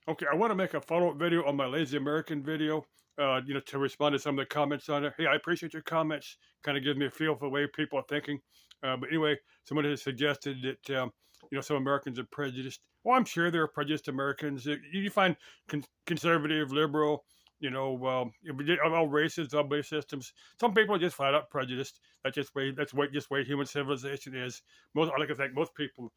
Okay, I want to make a follow-up video on my Lazy American video, to respond to some of the comments on it. Hey, I appreciate your comments. Kind of gives me a feel for the way people are thinking. But anyway, someone has suggested that, some Americans are prejudiced. Well, I'm sure there are prejudiced Americans. You find conservative, liberal, of all races, all belief systems. Some people are just flat out prejudiced. Just way human civilization is. I like to think most people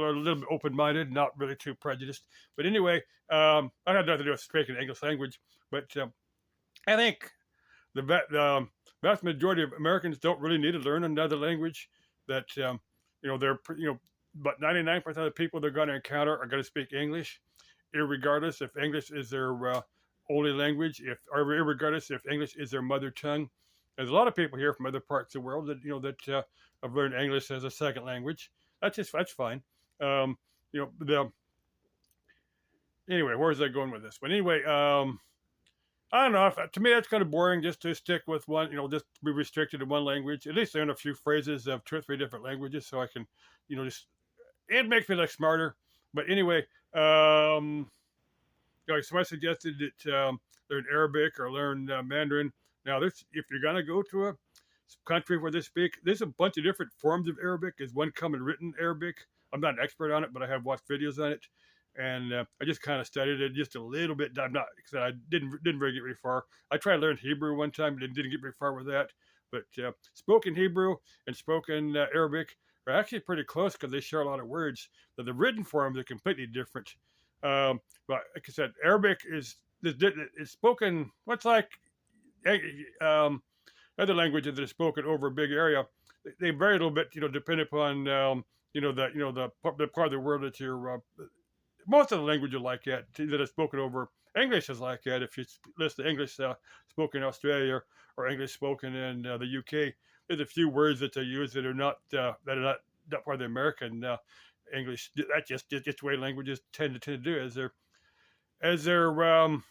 are a little bit open-minded, not really too prejudiced. But anyway, I had nothing to do with speaking English language, but I think the vast majority of Americans don't really need to learn another language. That but 99% of the people they're going to encounter are going to speak English, irregardless if English is their only language, irregardless if English is their mother tongue. There's a lot of people here from other parts of the world that have learned English as a second language. That's fine. The Anyway, where is I going with this? But anyway, I don't know. To me, that's kind of boring just to stick with one, just be restricted to one language. At least learn a few phrases of 2 or 3 different languages so I can, it makes me look smarter. But anyway, somebody suggested that learn Arabic or learn Mandarin. Now, if you're going to go to a country where they speak, there's a bunch of different forms of Arabic. There's one common written Arabic. I'm not an expert on it, but I have watched videos on it. And I just kind of studied it just a little bit. I didn't really get very far. I tried to learn Hebrew one time, but didn't get very far with that. But spoken Hebrew and spoken Arabic are actually pretty close because they share a lot of words. But the written forms are completely different. But like I said, Arabic is spoken. What's like other languages that are spoken over a big area. They vary a little bit, depending upon the part of the world that you're. Most of the languages like that are spoken over. English is like that. If you listen to English spoken in Australia or English spoken in the UK, there's a few words that they use that are not part of the American English. That's just the way languages tend to do as they're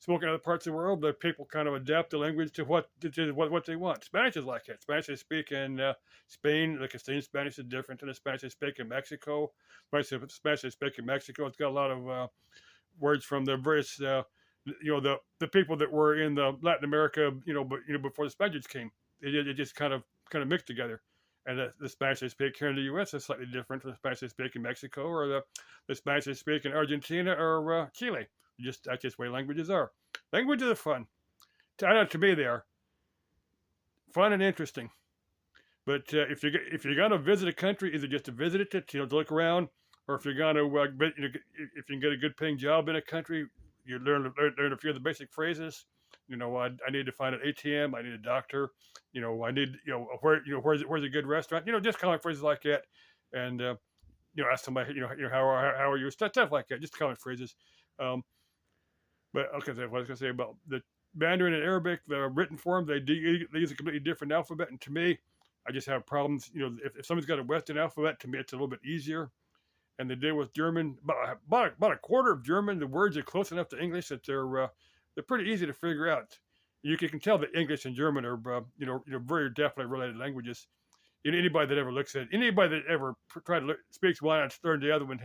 spoken in other parts of the world. The people kind of adapt the language to what they want. Spanish is like that. Spanish they speak in Spain. The Castilian Spanish is different than the Spanish they speak in Mexico. Spanish they speak in Mexico. It's got a lot of words from the various, the people that were in the Latin America, before the Spaniards came. They just kind of mixed together. And the Spanish they speak here in the U.S. is slightly different from the Spanish they speak in Mexico or the Spanish they speak in Argentina or Chile. That's just the way languages are. Languages are fun. To me, they are fun and interesting. But if you're gonna visit a country, either just to visit it, to look around, or if you're gonna if you can get a good paying job in a country, you learn a few of the basic phrases. I need to find an ATM. I need a doctor. I need where's a good restaurant. Just common phrases like that, and ask somebody how are you, stuff like that. Just common phrases. But okay, what I was going to say about the Mandarin and Arabic, the written form, they use a completely different alphabet. And to me, I just have problems. If somebody's got a Western alphabet, to me, it's a little bit easier. And the deal with German, about a quarter of German, the words are close enough to English that they're pretty easy to figure out. You can tell that English and German are, very definitely related languages. Anybody that ever looks at it, anybody that ever speaks one and learns the other one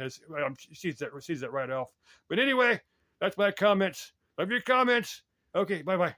sees that right off. But anyway. That's my comments. Love your comments. Okay, bye-bye.